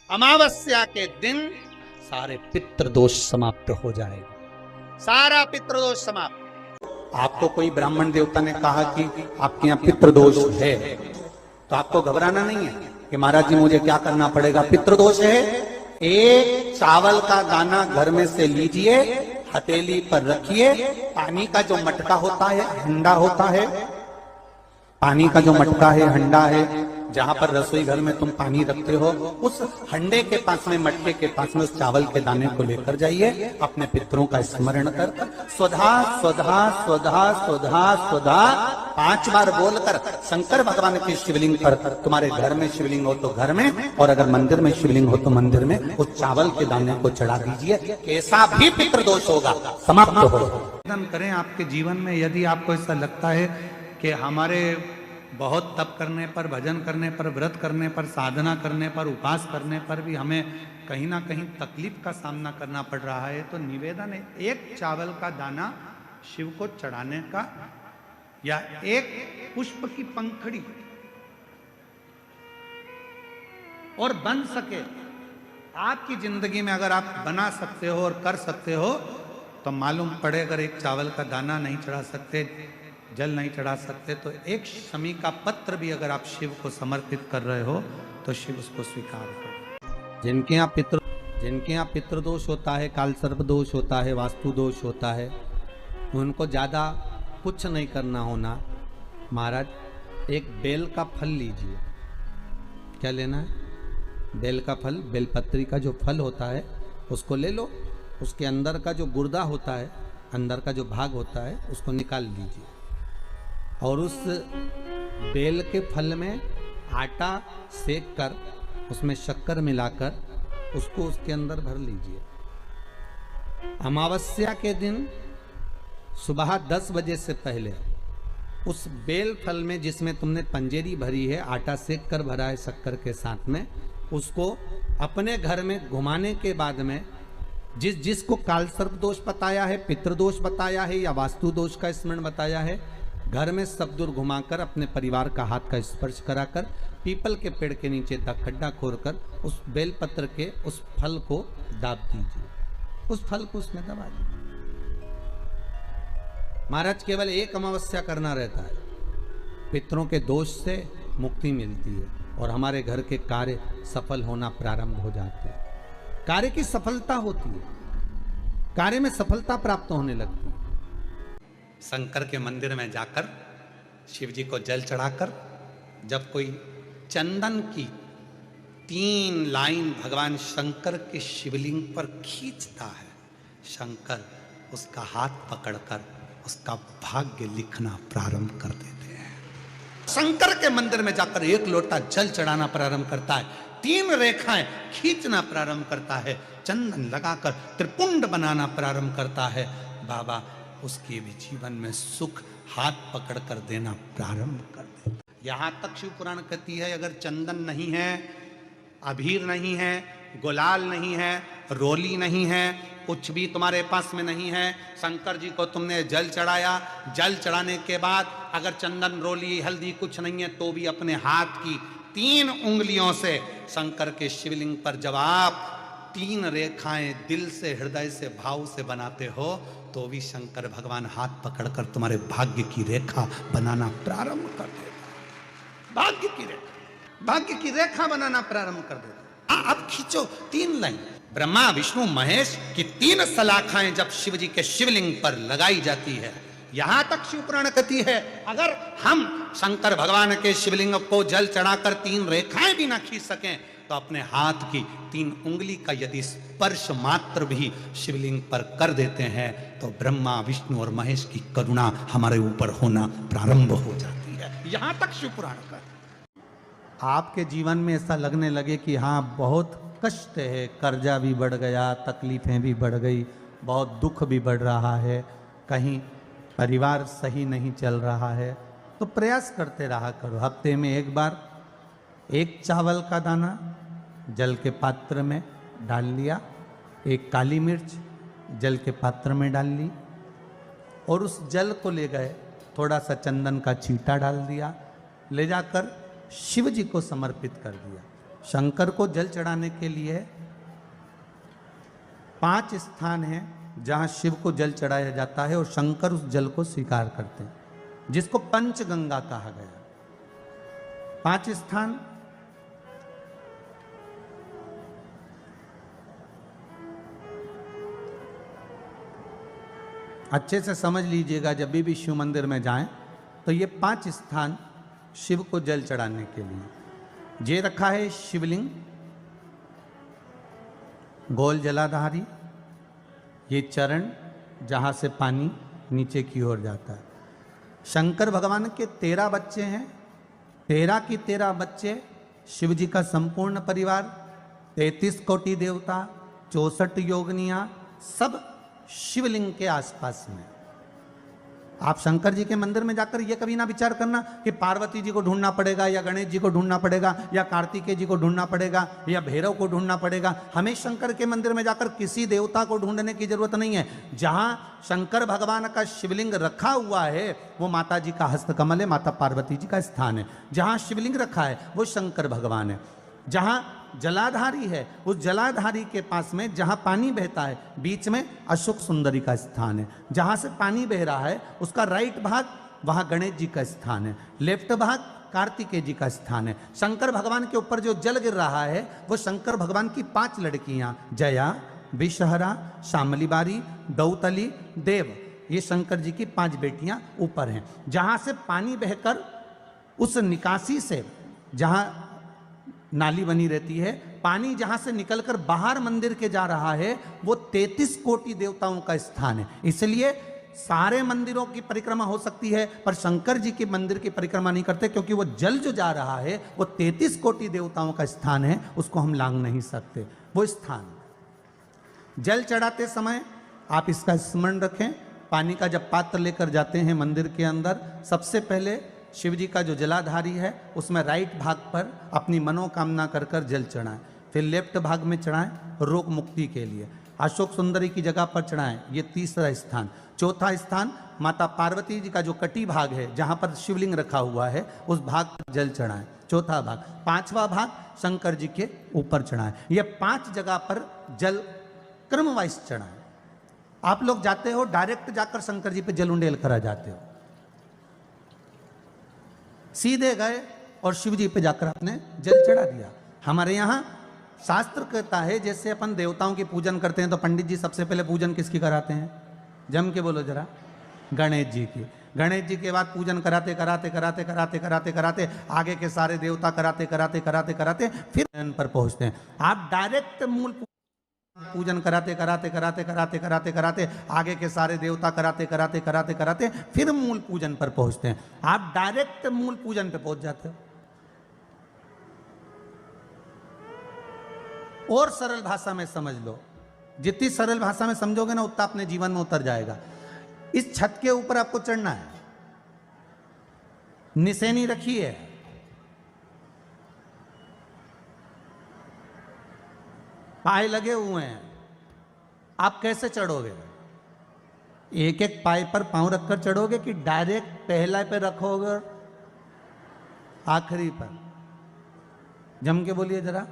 अमावस्या के दिन सारे पितृदोष समाप्त हो जाएगा, सारा पितृदोष समाप्त। आपको कोई ब्राह्मण देवता ने कहा कि आपके यहाँ पितृदोष है, तो आपको घबराना नहीं है कि महाराज जी मुझे क्या करना पड़ेगा। पितृदोष है, एक चावल का दाना घर में से लीजिए, हथेली पर रखिए, पानी का जो मटका होता है, हंडा होता है, पानी का जो मटका है, हंडा है, जहां पर रसोई घर में तुम पानी रखते हो, उस हंडे के पास में, मटके के पास में उस चावल के दाने को लेकर जाइए, अपने पितरों का स्मरण कर स्वधा स्वधा स्वधा स्वधा स्वधा 5 बार बोलकर शंकर भगवान के शिवलिंग पर, तुम्हारे घर में शिवलिंग हो तो घर में, और अगर मंदिर में शिवलिंग हो तो मंदिर में, उस चावल के दाने को चढ़ा दीजिए। कैसा भी पितृदोष होगा समाप्त हो। करें आपके जीवन में, यदि आपको ऐसा लगता है कि हमारे बहुत तप करने पर, भजन करने पर, व्रत करने पर, साधना करने पर, उपास करने पर भी हमें कहीं ना कहीं तकलीफ का सामना करना पड़ रहा है, तो निवेदन है, एक चावल का दाना शिव को चढ़ाने का, या एक पुष्प की पंखड़ी, और बन सके आपकी जिंदगी में अगर आप बना सकते हो और कर सकते हो, तो मालूम पड़े अगर एक चावल का दाना नहीं चढ़ा सकते, जल नहीं चढ़ा सकते, तो एक शमी का पत्र भी अगर आप शिव को समर्पित कर रहे हो तो शिव उसको स्वीकार करो। जिनके यहाँ पितृदोष होता है, काल सर्प दोष होता है, वास्तु दोष होता है, उनको ज़्यादा कुछ नहीं करना होना। महाराज एक बेल का फल लीजिए। क्या लेना है? बेल का फल, बेलपत्री का जो फल होता है उसको ले लो, उसके अंदर का जो गुर्दा होता है, अंदर का जो भाग होता है, उसको निकाल लीजिए, और उस बेल के फल में आटा सेक कर, उसमें शक्कर मिलाकर उसको उसके अंदर भर लीजिए। अमावस्या के दिन सुबह 10 बजे से पहले उस बेल फल में, जिसमें तुमने पंजेरी भरी है, आटा सेक कर भरा है शक्कर के साथ में, उसको अपने घर में घुमाने के बाद में, जिसको काल सर्प दोष बताया है, पितृदोष बताया है, या वास्तु दोष का स्मरण बताया है, घर में सब दूर घुमाकर अपने परिवार का हाथ का स्पर्श कराकर पीपल के पेड़ के नीचे खड्डा खोदकर उस बेलपत्र के उस फल को दाब दीजिए, उस फल को उसमें दबा दीजिए। महाराज केवल एक अमावस्या करना रहता है, पितरों के दोष से मुक्ति मिलती है और हमारे घर के कार्य सफल होना प्रारंभ हो जाते हैं। कार्य की सफलता होती है, कार्य में सफलता प्राप्त होने लगती है। शंकर के मंदिर में जाकर शिव जी को जल चढ़ाकर जब कोई चंदन की 3 लाइन भगवान शंकर के शिवलिंग पर खींचता है, शंकर उसका हाथ पकड़कर उसका भाग्य लिखना प्रारंभ कर देते हैं। शंकर के मंदिर में जाकर 1 लोटा जल चढ़ाना प्रारंभ करता है, 3 रेखाएं खींचना प्रारंभ करता है, चंदन लगाकर त्रिपुंड बनाना प्रारंभ करता है। बाबा उसके भी जीवन में सुख हाथ पकड़ कर देना प्रारंभ कर दे। यहां तक शिव पुराण कहती है, अगर चंदन नहीं है, अबीर नहीं है, गुलाल नहीं है, रोली नहीं है, कुछ भी तुम्हारे पास में नहीं है, शंकर जी को तुमने जल चढ़ाया, जल चढ़ाने के बाद अगर चंदन, रोली, हल्दी कुछ नहीं है, तो भी अपने हाथ की 3 उंगलियों से शंकर के शिवलिंग पर जब आप 3 रेखाएं दिल से, हृदय से, भाव से बनाते हो, तो भी शंकर भगवान हाथ पकड़कर तुम्हारे भाग्य की रेखा बनाना प्रारंभ कर देता। भाग्य की रेखा बनाना प्रारंभ कर देता। अब खींचो 3 लाइन। ब्रह्मा, विष्णु, महेश की 3 सलाखाएं जब शिव जी के शिवलिंग पर लगाई जाती है, यहां तक शिव पुराण कहती है, अगर हम शंकर भगवान के शिवलिंग को जल चढ़ाकर 3 रेखाएं भी ना खींच सकें, तो अपने हाथ की 3 उंगली का यदि स्पर्श मात्र भी शिवलिंग पर कर देते हैं, तो ब्रह्मा, विष्णु और महेश की करुणा हमारे ऊपर होना प्रारंभ हो जाती है। यहां तक शिव पुराण का। आपके जीवन में ऐसा लगने लगे कि हाँ बहुत कष्ट है, कर्जा भी बढ़ गया, तकलीफें भी बढ़ गई, बहुत दुख भी बढ़ रहा है, कहीं परिवार सही नहीं चल रहा है, तो प्रयास करते रहा करो। हफ्ते में 1 बार 1 चावल का दाना जल के पात्र में डाल लिया, 1 काली मिर्च जल के पात्र में डाल ली, और उस जल को ले गए, थोड़ा सा चंदन का छींटा डाल दिया, ले जाकर शिव जी को समर्पित कर दिया। शंकर को जल चढ़ाने के लिए 5 स्थान हैं जहां शिव को जल चढ़ाया जाता है और शंकर उस जल को स्वीकार करते हैं, जिसको पंचगंगा कहा गया। 5 स्थान अच्छे से समझ लीजिएगा, जब भी शिव मंदिर में जाएं तो ये 5 स्थान शिव को जल चढ़ाने के लिए ये रखा है। शिवलिंग, गोल जलाधारी, ये चरण जहाँ से पानी नीचे की ओर जाता है। शंकर भगवान के 13 बच्चे हैं, 13 की 13 बच्चे, शिव जी का संपूर्ण परिवार, 33 कोटि देवता, 64 योगनियाँ, सब शिवलिंग के आसपास में। आप शंकर जी के मंदिर में जाकर ये कभी ना विचार करना कि पार्वती जी को ढूंढना पड़ेगा या गणेश जी को ढूंढना पड़ेगा या कार्तिकेय जी को ढूंढना पड़ेगा या भैरव को ढूंढना पड़ेगा। हमें शंकर के मंदिर में जाकर किसी देवता को ढूंढने की जरूरत नहीं है। जहां शंकर भगवान का शिवलिंग रखा हुआ है वो माता जी का हस्तकमल है, माता पार्वती जी का स्थान है। जहां शिवलिंग रखा है वो शंकर भगवान है। जहां जलाधारी है उस जलाधारी के पास में जहां पानी बहता है बीच में अशोक सुंदरी का स्थान है। जहां से पानी बह रहा है उसका राइट भाग वहां गणेश जी का स्थान है, लेफ्ट भाग कार्तिकेय जी का स्थान है। शंकर भगवान के ऊपर जो जल गिर रहा है वो शंकर भगवान की 5 लड़कियां जया, विषहरा, शामली बारी, दौतली, देव, ये शंकर जी की 5 बेटियां ऊपर हैं। जहां से पानी बहकर उस निकासी से, जहां नाली बनी रहती है, पानी जहां से निकलकर बाहर मंदिर के जा रहा है वो 33 कोटि देवताओं का स्थान है। इसलिए सारे मंदिरों की परिक्रमा हो सकती है पर शंकर जी के मंदिर की परिक्रमा नहीं करते, क्योंकि वो जल जो जा रहा है वो 33 कोटि देवताओं का स्थान है, उसको हम लांघ नहीं सकते। वो स्थान जल चढ़ाते समय आप इसका स्मरण रखें। पानी का जब पात्र लेकर जाते हैं मंदिर के अंदर, सबसे पहले शिव जी का जो जलाधारी है उसमें राइट भाग पर अपनी मनोकामना कर कर जल चढ़ाएं, फिर लेफ्ट भाग में चढ़ाएं रोग मुक्ति के लिए। अशोक सुंदरी की जगह पर चढ़ाएं, ये तीसरा स्थान। चौथा स्थान माता पार्वती जी का जो कटी भाग है जहां पर शिवलिंग रखा हुआ है उस भाग पर जल चढ़ाएं, चौथा भाग। 5वां भाग शंकर जी के ऊपर चढ़ाएं। ये 5 जगह पर जल क्रम वाइज चढ़ाएं। आप लोग जाते हो डायरेक्ट जाकर शंकर जी पे जल उंडेल करा जाते हो, सीधे गए और शिव जी पे जाकर आपने जल चढ़ा दिया। हमारे यहाँ शास्त्र कहता है जैसे अपन देवताओं की पूजन करते हैं तो पंडित जी सबसे पहले पूजन किसकी कराते हैं? जम के बोलो जरा, गणेश जी की। गणेश जी के बाद पूजन कराते कराते कराते कराते कराते कराते आगे के सारे देवता कराते कराते कराते कराते फिर इन पर पहुंचते हैं। आप डायरेक्ट मूल पूजन कराते कराते कराते कराते कराते कराते आगे के सारे देवता कराते कराते कराते कराते फिर मूल पूजन पर पहुंचते हैं। आप डायरेक्ट मूल पूजन पे पहुंच जाते हो। और सरल भाषा में समझ लो, जितनी सरल भाषा में समझोगे ना उतना अपने जीवन में उतर जाएगा। इस छत के ऊपर आपको चढ़ना है, निशानी रखी है, पाए लगे हुए हैं, आप कैसे चढ़ोगे? एक एक पाए पर पांव रखकर चढ़ोगे कि डायरेक्ट पहला पे रखोगे और आखिरी पर? जम के बोलिए जरा,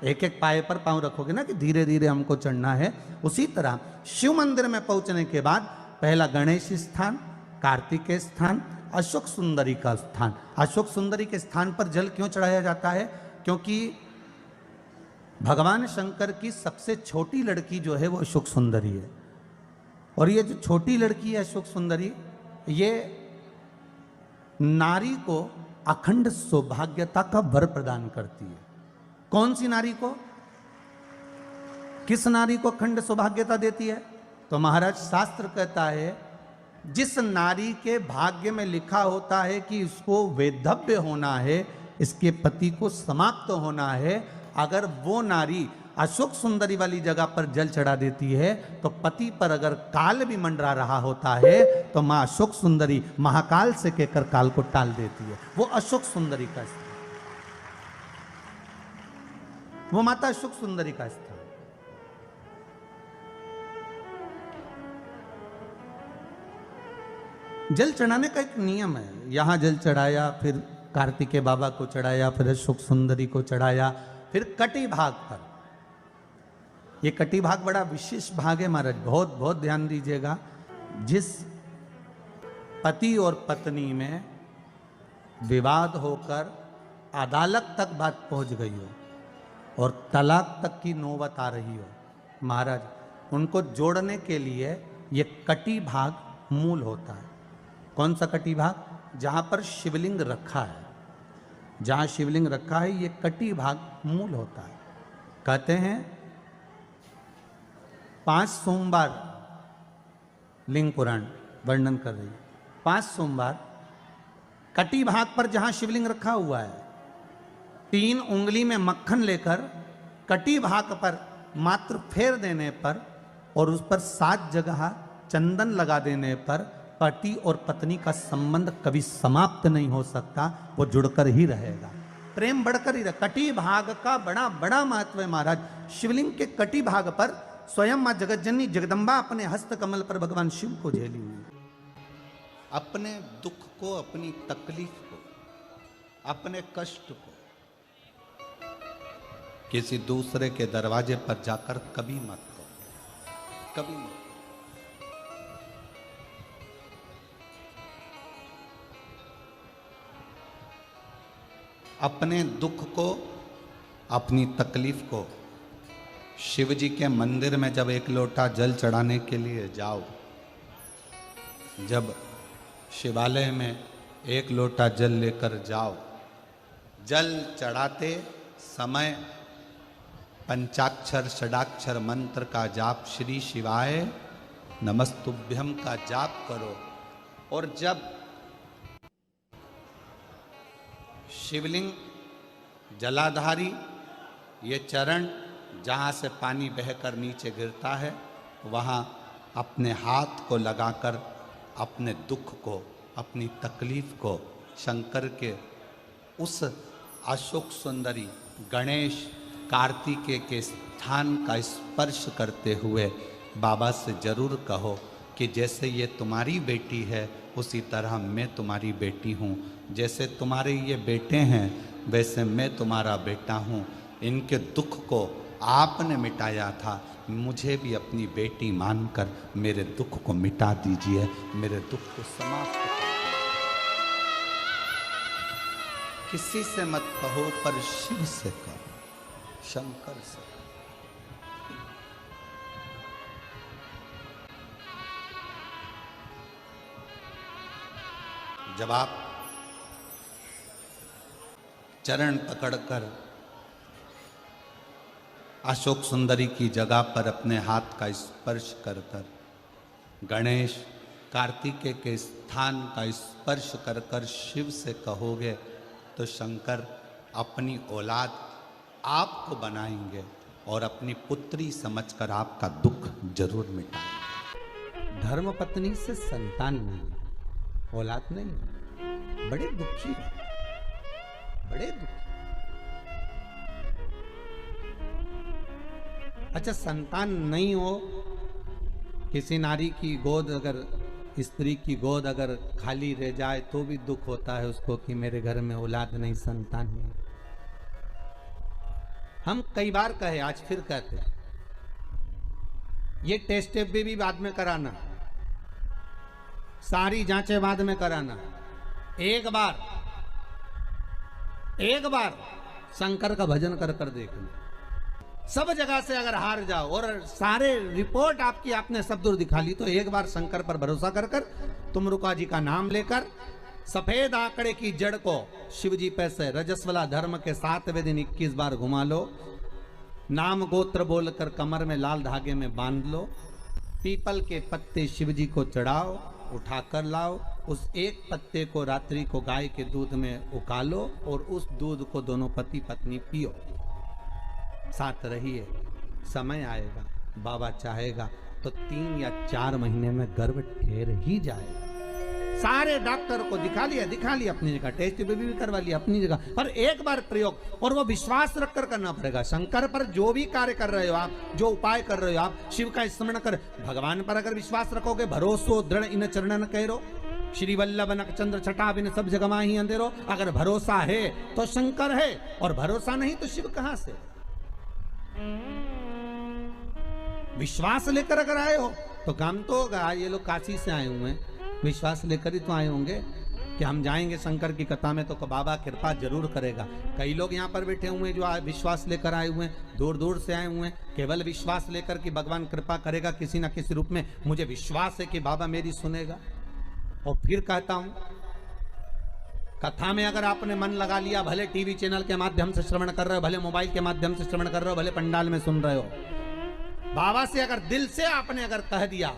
एक एक पाए पर पांव रखोगे ना कि धीरे धीरे हमको चढ़ना है। उसी तरह शिव मंदिर में पहुंचने के बाद पहला गणेश स्थान, कार्तिकेय स्थान, अशोक सुंदरी का स्थान। अशोक सुंदरी के स्थान पर जल क्यों चढ़ाया जाता है? क्योंकि भगवान शंकर की सबसे छोटी लड़की जो है वो अशोक सुंदरी है। और ये जो छोटी लड़की है अशोक सुंदरी, ये नारी को अखंड सौभाग्यता का वर प्रदान करती है। कौन सी नारी को? किस नारी को अखंड सौभाग्यता देती है? तो महाराज शास्त्र कहता है जिस नारी के भाग्य में लिखा होता है कि इसको वैधव्य होना है, इसके पति को समाप्त होना है, अगर वो नारी अशोक सुंदरी वाली जगह पर जल चढ़ा देती है तो पति पर अगर काल भी मंडरा रहा होता है तो मां अशोक सुंदरी महाकाल से कहकर काल को टाल देती है। वो अशोक सुंदरी का स्थान, वो माता अशोक सुंदरी का स्थान। जल चढ़ाने का एक नियम है। यहां जल चढ़ाया, फिर कार्तिकेय बाबा को चढ़ाया, फिर अशोक सुंदरी को चढ़ाया, फिर कटी भाग पर। ये कटी भाग बड़ा विशेष भाग है महाराज, बहुत बहुत ध्यान दीजिएगा। जिस पति और पत्नी में विवाद होकर अदालत तक बात पहुंच गई हो और तलाक तक की नौबत आ रही हो, महाराज उनको जोड़ने के लिए ये कटी भाग मूल होता है। कौन सा कटी भाग? जहां पर शिवलिंग रखा है, जहां शिवलिंग रखा है ये कटी भाग मूल होता है। कहते हैं 5 सोमवार लिंग पुराण वर्णन कर रही है, 5 सोमवार कटी भाग पर जहां शिवलिंग रखा हुआ है, 3 उंगली में मक्खन लेकर कटी भाग पर मात्र फेर देने पर और उस पर 7 जगह चंदन लगा देने पर पति और पत्नी का संबंध कभी समाप्त नहीं हो सकता, वो जुड़कर ही रहेगा, प्रेम बढ़कर ही रहेगा। कटी भाग का बड़ा बड़ा महत्व है महाराज। शिवलिंग के कटी भाग पर स्वयं मां जगतजननी जगदम्बा अपने हस्त कमल पर भगवान शिव को झेली हुई। अपने दुख को, अपनी तकलीफ को, अपने कष्ट को किसी दूसरे के दरवाजे पर जाकर कभी मत कहो, कभी मत। अपने दुख को, अपनी तकलीफ को शिव जी के मंदिर में जब एक लोटा जल चढ़ाने के लिए जाओ, जब शिवालय में एक लोटा जल लेकर जाओ, जल चढ़ाते समय पंचाक्षर षडाक्षर मंत्र का जाप, श्री शिवाय नमस्तुभ्यम का जाप करो। और जब शिवलिंग जलाधारी ये चरण जहाँ से पानी बहकर नीचे गिरता है, वहाँ अपने हाथ को लगाकर अपने दुख को, अपनी तकलीफ को शंकर के उस अशोक सुंदरी गणेश कार्तिकेय के स्थान का स्पर्श करते हुए बाबा से जरूर कहो कि जैसे ये तुम्हारी बेटी है उसी तरह मैं तुम्हारी बेटी हूँ, जैसे तुम्हारे ये बेटे हैं वैसे मैं तुम्हारा बेटा हूँ। इनके दुख को आपने मिटाया था, मुझे भी अपनी बेटी मानकर मेरे दुख को मिटा दीजिए, मेरे दुख को समाप्त कर। किसी से मत कहो पर शिव से कहो, शंकर से। जब आप चरण पकड़कर अशोक सुंदरी की जगह पर अपने हाथ का स्पर्श कर कर, गणेश कार्तिकेय के स्थान का स्पर्श कर कर शिव से कहोगे तो शंकर अपनी औलाद आपको बनाएंगे और अपनी पुत्री समझकर आपका दुख जरूर मिटाएंगे। धर्म पत्नी से संतान नहीं, औलाद नहीं, बड़े दुखी है, बड़े दुखी। अच्छा, संतान नहीं हो, किसी नारी की गोद अगर, स्त्री की गोद अगर खाली रह जाए तो भी दुख होता है उसको कि मेरे घर में औलाद नहीं, संतान नहीं। हम कई बार कहे, आज फिर कहते हैं, ये टेस्ट भी बाद में कराना, सारी जांचें बाद में कराना। एक बार शंकर का भजन कर कर देखना। सब जगह से अगर हार जाओ और सारे रिपोर्ट आपकी आपने सब दूर दिखा ली, तो एक बार शंकर पर भरोसा कर कर तुमरुका जी का नाम लेकर सफेद आंकड़े की जड़ को शिव जी पे से रजस्वला धर्म के 7वें दिन 21 बार घुमा लो। नाम गोत्र बोलकर कमर में लाल धागे में बांध लो। पीपल के पत्ते शिव जी को चढ़ाओ, उठा कर लाओ। उस एक पत्ते को रात्रि को गाय के दूध में उकालो और उस दूध को दोनों पति पत्नी पियो। साथ रहिए, समय आएगा, बाबा चाहेगा तो 3 या 4 महीने में गर्भ ठहर ही जाएगा। सारे डॉक्टर को दिखा लिया अपनी जगह, टेस्ट भी करवा लिया अपनी जगह, पर एक बार प्रयोग, और वो विश्वास रखकर करना पड़ेगा। शंकर पर जो भी कार्य कर रहे हो आप, जो उपाय कर रहे हो आप, शिव का स्मरण कर, भगवान पर अगर विश्वास रखोगे, भरोसो दृढ़ इन चरणन कह रो, श्री वल्लभ नखचंद्र छटा बिन सब जगमा ही अंधेरो। अगर भरोसा है तो शंकर है, और भरोसा नहीं तो शिव कहां से? विश्वास लेकर अगर आए हो तो काम तो होगा। ये लोग काशी से आए हुए हैं, विश्वास लेकर ही तो आए होंगे कि हम जाएंगे शंकर की कथा में तो बाबा कृपा जरूर करेगा। कई लोग यहाँ पर बैठे हुए हैं जो विश्वास लेकर आए हुए हैं, दूर दूर से आए हुए हैं, केवल विश्वास लेकर कि भगवान कृपा करेगा किसी ना किसी रूप में, मुझे विश्वास है कि बाबा मेरी सुनेगा। और फिर कहता हूं, कथा में अगर आपने मन लगा लिया, भले टीवी चैनल के माध्यम से श्रवण कर रहे हो, भले मोबाइल के माध्यम से श्रवण कर रहे हो, भले पंडाल में सुन रहे हो, बाबा से अगर दिल से आपने अगर कह दिया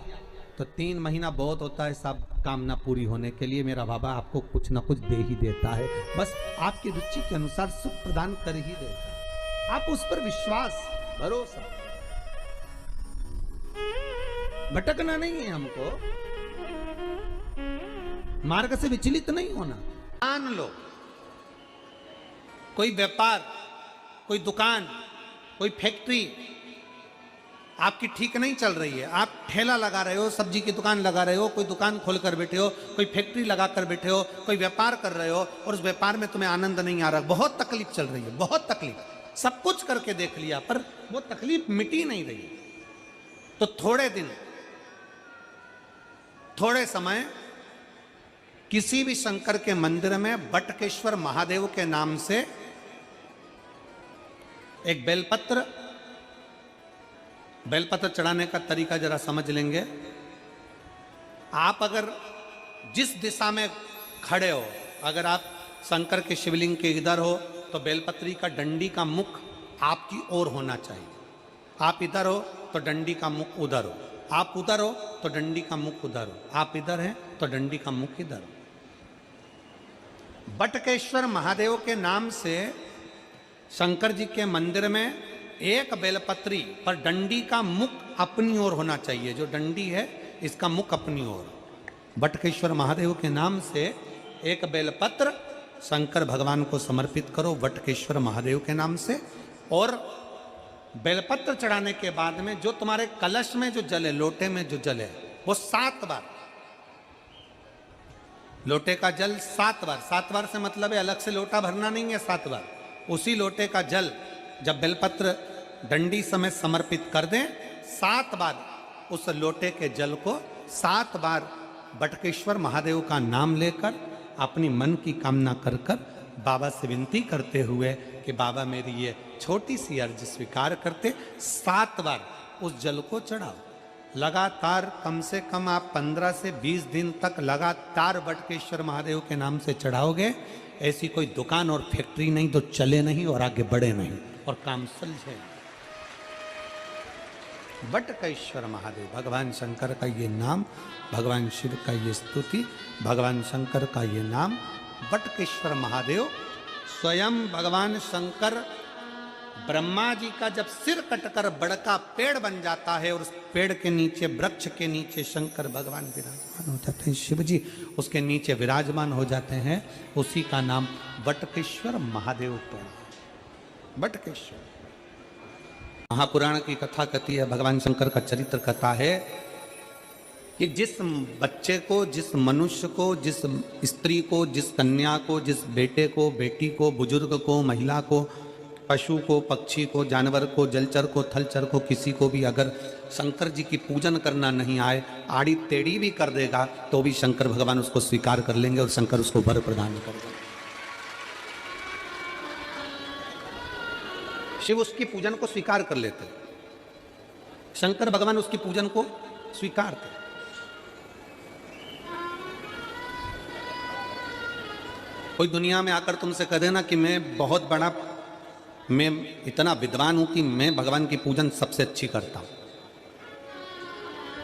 तो 3 महीना बहुत होता है सब कामना पूरी होने के लिए। मेरा बाबा आपको कुछ ना कुछ दे ही देता है, बस आपकी रुचि के अनुसार सुख प्रदान कर ही देता है। आप उस पर विश्वास, भरोसा, भटकना नहीं है हमको, मार्ग से विचलित नहीं होना। मान लो कोई व्यापार, कोई दुकान, कोई फैक्ट्री आपकी ठीक नहीं चल रही है, आप ठेला लगा रहे हो, सब्जी की दुकान लगा रहे हो, कोई दुकान खोल कर बैठे हो, कोई फैक्ट्री लगा कर बैठे हो, कोई व्यापार कर रहे हो और उस व्यापार में तुम्हें आनंद नहीं आ रहा, बहुत तकलीफ चल रही है, बहुत तकलीफ, सब कुछ करके देख लिया पर वो तकलीफ मिटी नहीं रही। तो थोड़े दिन, थोड़े समय किसी भी शंकर के मंदिर में बटकेश्वर महादेव के नाम से एक बेलपत्र चढ़ाने का तरीका जरा समझ लेंगे। आप अगर जिस दिशा में खड़े हो, अगर आप शंकर के शिवलिंग के इधर हो तो बेलपत्री का डंडी का मुख आपकी ओर होना चाहिए। आप इधर हो तो डंडी का मुख उधर हो, आप उधर हो तो डंडी का मुख उधर हो, आप इधर हैं तो डंडी का मुख इधर हो। बटकेश्वर महादेव के नाम से शंकर जी के मंदिर में एक बेलपत्री पर डंडी का मुख अपनी ओर होना चाहिए। जो डंडी है इसका मुख अपनी ओर। बटकेश्वर महादेव के नाम से एक बेलपत्र शंकर भगवान को समर्पित करो बटकेश्वर महादेव के नाम से। और बेलपत्र चढ़ाने के बाद में जो तुम्हारे कलश में जो जल है, लोटे में जो जल है, वो 7 बार, लोटे का जल 7 बार, 7 बार से मतलब है अलग से लोटा भरना नहीं है, 7 बार उसी लोटे का जल जब बेलपत्र डंडी समेत समर्पित कर दें, 7 बार उस लोटे के जल को 7 बार बटकेश्वर महादेव का नाम लेकर अपनी मन की कामना कर कर बाबा से विनती करते हुए कि बाबा मेरी ये छोटी सी अर्ज स्वीकार करते, 7 बार उस जल को चढ़ाओ। लगातार कम से कम आप 15 से 20 दिन तक लगातार बटकेश्वर महादेव के नाम से चढ़ाओगे। ऐसी कोई दुकान और फैक्ट्री नहीं तो चले नहीं और आगे बढ़े नहीं और काम सुलझे। बटकेश्वर महादेव, भगवान शंकर का ये नाम, भगवान शिव का ये स्तुति, भगवान शंकर का ये नाम बटकेश्वर महादेव। स्वयं भगवान शंकर ब्रह्मा जी का जब सिर कटकर बड़का पेड़ बन जाता है और उस पेड़ के नीचे, वृक्ष के नीचे शंकर भगवान विराजमान हो जाते हैं, शिव जी उसके नीचे विराजमान हो जाते हैं, उसी का नाम बटकेश्वर महादेव पड़ा। बटकेश्वर महापुराण की कथा कहती है, भगवान शंकर का चरित्र कथा है कि जिस बच्चे को, जिस मनुष्य को, जिस स्त्री को, जिस कन्या को, जिस बेटे को, बेटी को, बुजुर्ग को, महिला को, पशु को, पक्षी को, जानवर को, जलचर को, थलचर को, किसी को भी अगर शंकर जी की पूजन करना नहीं आए, आड़ी टेढ़ी भी कर देगा तो भी शंकर भगवान उसको स्वीकार कर लेंगे और शंकर उसको वर प्रदान कर देंगे। शिव उसकी पूजन को स्वीकार कर लेते, शंकर भगवान उसकी पूजन को स्वीकार करते। कोई दुनिया में आकर तुमसे कह देना कि मैं बहुत बड़ा, मैं इतना विद्वान हूं कि मैं भगवान की पूजन सबसे अच्छी करता हूं।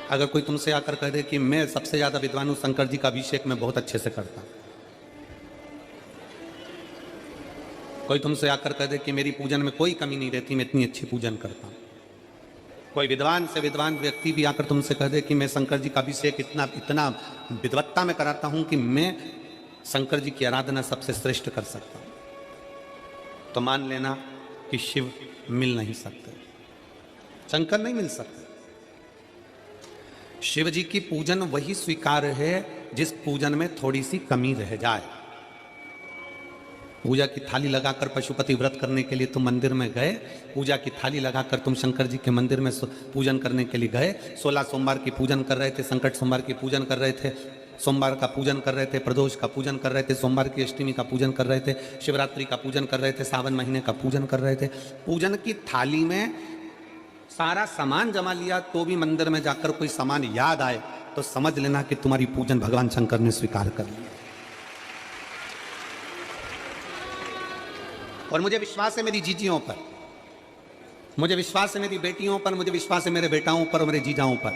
अगर कोई तुमसे आकर कह दे कि मैं सबसे ज्यादा विद्वान हूं, शंकर जी का अभिषेक मैं बहुत अच्छे से करता हूं। कोई तुमसे आकर कह दे कि मेरी पूजन में कोई कमी नहीं रहती, मैं इतनी अच्छी पूजन करता हूं। कोई विद्वान से विद्वान व्यक्ति भी आकर तुमसे कह दे कि मैं शंकर जी का अभिषेक इतना विद्वत्ता में कराता हूं कि मैं शंकर जी की आराधना सबसे श्रेष्ठ कर सकता हूं, तो मान लेना कि शिव मिल नहीं सकते, शंकर नहीं मिल सकते। शिव जी की पूजन वही स्वीकार है जिस पूजन में थोड़ी सी कमी रह जाए। पूजा की थाली लगाकर पशुपति व्रत करने के लिए तुम मंदिर में गए, पूजा की थाली लगाकर तुम शंकर जी के मंदिर में पूजन करने के लिए गए, 16 सोमवार की पूजन कर रहे थे, संकट सोमवार की पूजन कर रहे थे, सोमवार का पूजन कर रहे थे, प्रदोष का पूजन कर रहे थे, सोमवार की अष्टमी का पूजन कर रहे थे, शिवरात्रि का पूजन कर रहे थे, सावन महीने का पूजन कर रहे थे। पूजन की थाली में सारा सामान जमा लिया तो भी मंदिर में जाकर कोई सामान याद आए तो समझ लेना कि तुम्हारी पूजन भगवान शंकर ने स्वीकार कर लिया। और मुझे विश्वास है मेरी जीजियों पर, मुझे विश्वास है मेरी बेटियों पर, मुझे विश्वास है मेरे बेटाओं पर और मेरे जीजाओं पर।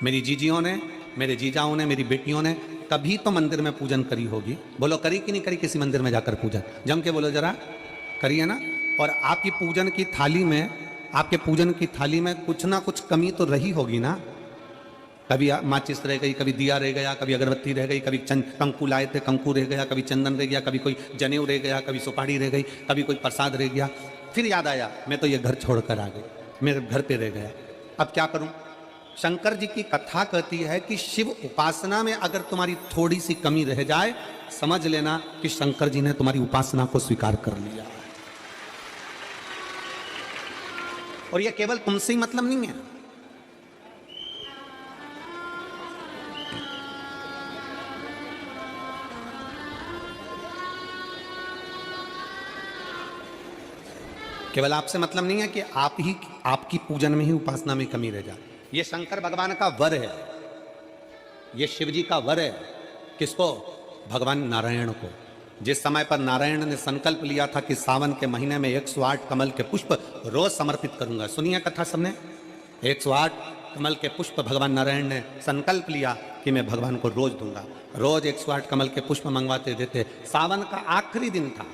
मेरी जीजियों ने, मेरे जीजाओं ने, मेरी बेटियों ने कभी तो मंदिर में पूजन करी होगी। बोलो करी कि नहीं करी किसी मंदिर में जाकर पूजन? जम के बोलो जरा, करी है ना? और आपकी पूजन की थाली में, आपके पूजन की थाली में कुछ ना कुछ कमी तो रही होगी ना। कभी माचिस रह गई, कभी दिया रह गया, कभी अगरबत्ती रह गई, कभी कंकु लाए थे कंकु रह गया, कभी चंदन रह गया, कभी कोई जनेऊ रह गया, कभी सुपारी रह गई, कभी कोई प्रसाद रह गया। फिर याद आया मैं तो ये घर छोड़कर आ गई, मेरे घर पे रह गया, अब क्या करूं? शंकर जी की कथा कहती है कि शिव उपासना में अगर तुम्हारी थोड़ी सी कमी रह जाए, समझ लेना कि शंकर जी ने तुम्हारी उपासना को स्वीकार कर लिया। और यह केवल तुमसे ही मतलब नहीं है, केवल आपसे मतलब नहीं है कि आप ही आपकी पूजन में ही उपासना में कमी रह जाए। ये शंकर भगवान का वर है, ये शिव जी का वर है। किसको? भगवान नारायण को। जिस समय पर नारायण ने संकल्प लिया था कि सावन के महीने में 108 कमल के पुष्प रोज समर्पित करूंगा। सुनिए कथा सबने, 108 कमल के पुष्प भगवान नारायण ने संकल्प लिया कि मैं भगवान को रोज दूंगा। रोज 108 कमल के पुष्प मंगवाते देते। सावन का आखिरी दिन था,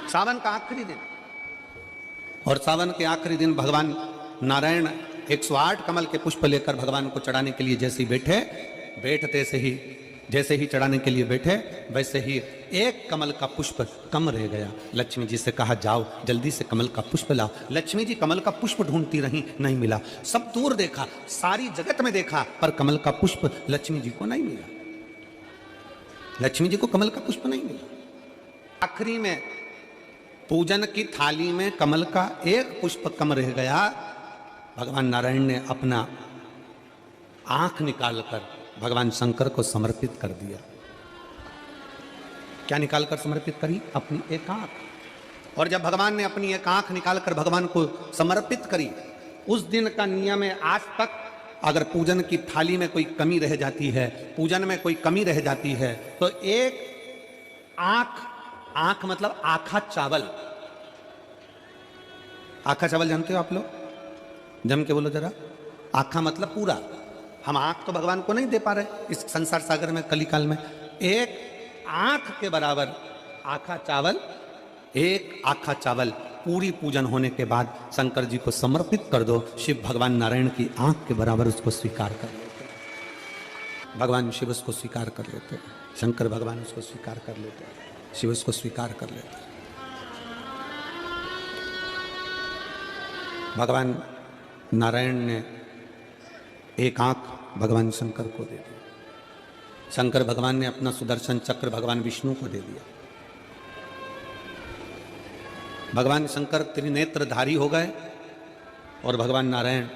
सावन का आखिरी दिन, और सावन के आखिरी दिन भगवान नारायण 108 कमल के पुष्प लेकर भगवान को चढ़ाने के लिए जैसे ही जैसे ही चढ़ाने के लिए बैठे, वैसे ही एक कमल का पुष्प कम रह गया। लक्ष्मी जी से कहा जाओ जल्दी से कमल का पुष्प लाओ। लक्ष्मी जी कमल का पुष्प ढूंढती रही, नहीं मिला। सब दूर देखा, सारी जगत में देखा, पर कमल का पुष्प लक्ष्मी जी को नहीं मिला। लक्ष्मी जी को कमल का पुष्प नहीं मिला। आखिरी में पूजन की थाली में कमल का एक पुष्प कम रह गया। भगवान नारायण ने अपना आंख निकालकर भगवान शंकर को समर्पित कर दिया। क्या निकालकर समर्पित करी? अपनी एक आंख। और जब भगवान ने अपनी एक आंख निकालकर भगवान को समर्पित करी, उस दिन का नियम है आज तक, अगर पूजन की थाली में कोई कमी रह जाती है, पूजन में कोई कमी रह जाती है, तो एक आंख, आंख मतलब आखा चावल। आखा चावल जानते हो आप लोग? जम के बोलो जरा। आखा मतलब पूरा। हम आंख तो भगवान को नहीं दे पा रहे इस संसार सागर में, कलिकाल में। एक आंख के बराबर आखा चावल, एक आखा चावल पूरी पूजन होने के बाद शंकर जी को समर्पित कर दो। शिव भगवान नारायण की आंख के बराबर उसको स्वीकार कर लेते हैं। भगवान शिव उसको स्वीकार कर लेते हैं, शंकर भगवान उसको स्वीकार कर लेते हैं, शिव उसको स्वीकार कर लेते हैं। भगवान नारायण ने एक आंख भगवान शंकर को दे दी। शंकर भगवान ने अपना सुदर्शन चक्र भगवान विष्णु को दे दिया। भगवान शंकर त्रिनेत्रधारी हो गए और भगवान नारायण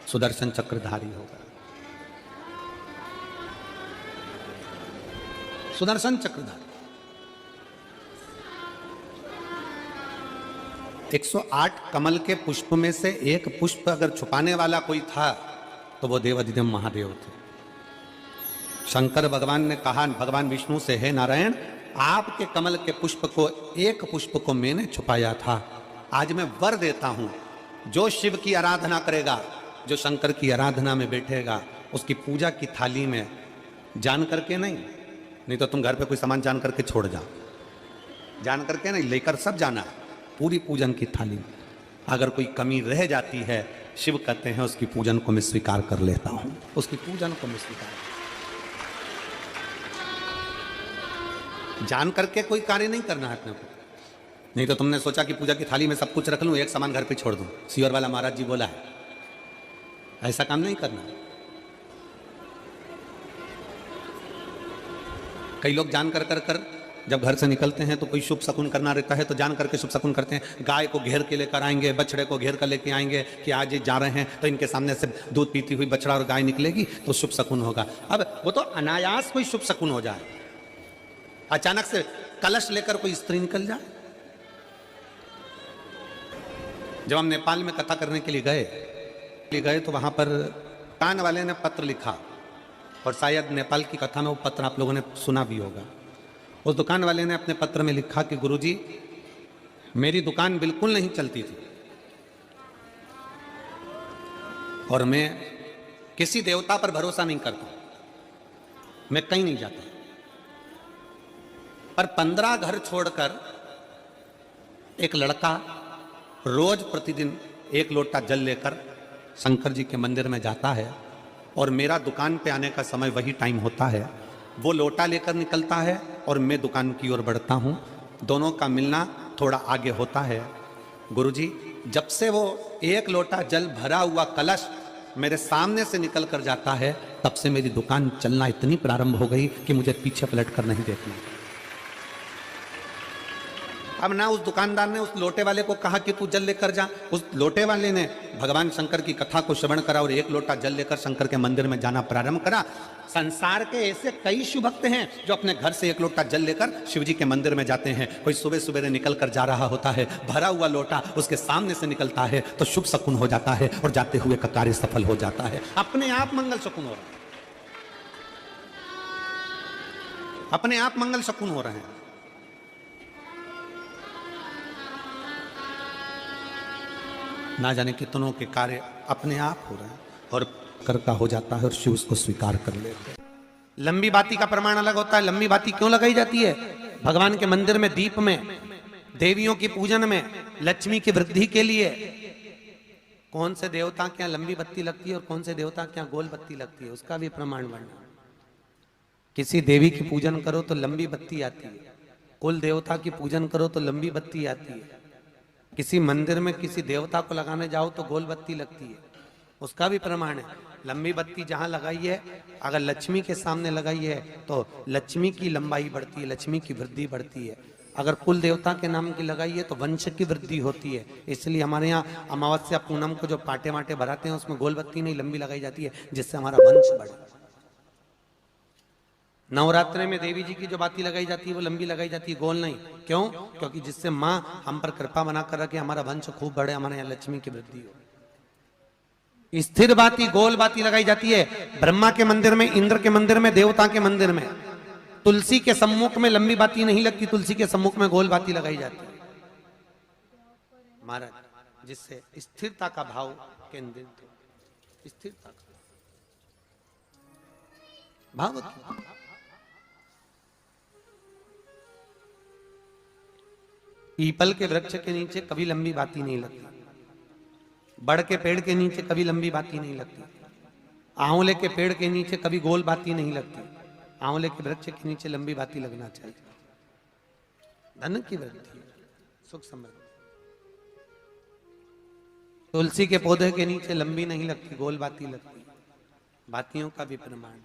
सुदर्शन चक्रधारी हो गए। सुदर्शन चक्रधारी 108 कमल के पुष्प में से एक पुष्प अगर छुपाने वाला कोई था तो वो देवाधिदेव महादेव थे। शंकर भगवान ने कहा भगवान विष्णु से, हे नारायण, आपके कमल के पुष्प को, एक पुष्प को मैंने छुपाया था। आज मैं वर देता हूं, जो शिव की आराधना करेगा, जो शंकर की आराधना में बैठेगा, उसकी पूजा की थाली में जान करके नहीं तो तुम घर पे कोई सामान जान करके छोड़ जाओ, जान करके नहीं, लेकर सब जाना। पूरी पूजन की थाली में अगर कोई कमी रह जाती है, शिव कहते हैं उसकी पूजन को मैं स्वीकार कर लेता हूं, उसकी पूजन को मैं स्वीकार। जान करके कोई कार्य नहीं करना है अपने को। नहीं तो तुमने सोचा कि पूजा की थाली में सब कुछ रख लूं, एक सामान घर पे छोड़ दूं। सियोर वाला महाराज जी बोला है, ऐसा काम नहीं करना। कई लोग जान कर जब घर से निकलते हैं तो कोई शुभ शकुन करना रहता है तो जान करके शुभ शकुन करते हैं। गाय को घेर के लेकर आएंगे, बछड़े को घेर कर लेके आएंगे कि आज ये जा रहे हैं तो इनके सामने से दूध पीती हुई बछड़ा और गाय निकलेगी तो शुभ शकुन होगा। अब वो तो अनायास कोई शुभ शकुन हो जाए, अचानक से कलश लेकर कोई स्त्री निकल जाए। जब हम नेपाल में कथा करने के लिए गए तो वहां पर कान वाले ने पत्र लिखा, और शायद नेपाल की कथा में वो पत्र आप लोगों ने सुना भी होगा। उस दुकान वाले ने अपने पत्र में लिखा कि गुरुजी, मेरी दुकान बिल्कुल नहीं चलती थी और मैं किसी देवता पर भरोसा नहीं करता, मैं कहीं नहीं जाता, पर 15 घर छोड़कर एक लड़का रोज प्रतिदिन 1 लोटा जल लेकर शंकर जी के मंदिर में जाता है और मेरा दुकान पे आने का समय वही टाइम होता है। वो लोटा लेकर निकलता है और मैं दुकान की ओर बढ़ता हूँ, दोनों का मिलना थोड़ा आगे होता है। गुरुजी, जब से वो 1 लोटा जल भरा हुआ कलश मेरे सामने से निकल कर जाता है, तब से मेरी दुकान चलना इतनी प्रारंभ हो गई कि मुझे पीछे पलट कर नहीं देखना। अब ना उस दुकानदार ने उस लोटे वाले को कहा कि तू जल लेकर जा, उस लोटे वाले ने भगवान शंकर की कथा को श्रवण करा और 1 लोटा जल लेकर शंकर के मंदिर में जाना प्रारंभ करा। संसार के ऐसे कई शिव भक्त हैं जो अपने घर से 1 लोटा जल लेकर शिव जी के मंदिर में जाते हैं। कोई सुबह सुबह निकल कर जा रहा होता है, भरा हुआ लोटा उसके सामने से निकलता है तो शुभ शकुन हो जाता है और जाते हुए का कार्य सफल हो जाता है। अपने आप मंगल शकुन हो रहा है, अपने आप मंगल शकुन हो रहे हैं। ना जाने कितनों के कार्य अपने आप हो रहे हैं और कर का हो जाता है और शिव उसको स्वीकार कर लेते हैं। लंबी बाती का प्रमाण अलग होता है। लंबी बाती क्यों लगाई जाती है? भगवान के मंदिर में दीप में, देवियों की पूजन में, लक्ष्मी की वृद्धि के लिए। कौन से देवता के यहाँ लंबी बत्ती लगती है और कौन से देवता के यहाँ गोल बत्ती लगती है, उसका भी प्रमाण वर्णन। किसी देवी की पूजन करो तो लंबी बत्ती आती है, कुल देवता की पूजन करो तो लंबी बत्ती आती है। किसी मंदिर में किसी देवता को लगाने जाओ तो गोल बत्ती लगती है, उसका भी प्रमाण है। लंबी बत्ती जहां लगाई है, अगर लक्ष्मी के सामने लगाई है तो लक्ष्मी की लंबाई बढ़ती है, लक्ष्मी की वृद्धि बढ़ती है। अगर कुल देवता के नाम की लगाई है तो वंश की वृद्धि होती है। इसलिए हमारे यहाँ अमावस्या पूनम को जो पाटे वाटे भराते हैं उसमें गोल बत्ती नहीं लंबी लगाई जाती है, जिससे हमारा वंश बढ़े। नवरात्रि में देवी जी की जो बाती लगाई जाती है वो लंबी लगाई जाती है, गोल नहीं। क्यों? क्योंकि जिससे माँ हम पर कृपा बना कर रखे, हमारा वंश खूब बढ़े, हमारे यहाँ लक्ष्मी की वृद्धि हो। स्थिर बाती, गोल बाती लगाई जाती है ब्रह्मा के मंदिर में, इंद्र के मंदिर में, देवता के मंदिर में। तुलसी के सम्मुख में लंबी बाती नहीं लगती, तुलसी के सम्मुख में गोल बाती लगाई जाती है महाराज, जिससे स्थिरता का भाव केंद्रित हो। स्थिरता का भाव। पीपल के वृक्ष के नीचे कभी लंबी बाती नहीं लगती, बड़ के पेड़ के नीचे कभी लंबी बाती नहीं लगती, आंवले के पेड़ के नीचे कभी गोल बाती नहीं लगती। आंवले के वृक्ष के नीचे लंबी बाती लगना चाहिए। धन की वृद्धि, सुख समृद्धि। तुलसी के पौधे के नीचे लंबी नहीं लगती, गोल बाती लगती। बातियों का भी प्रमाण।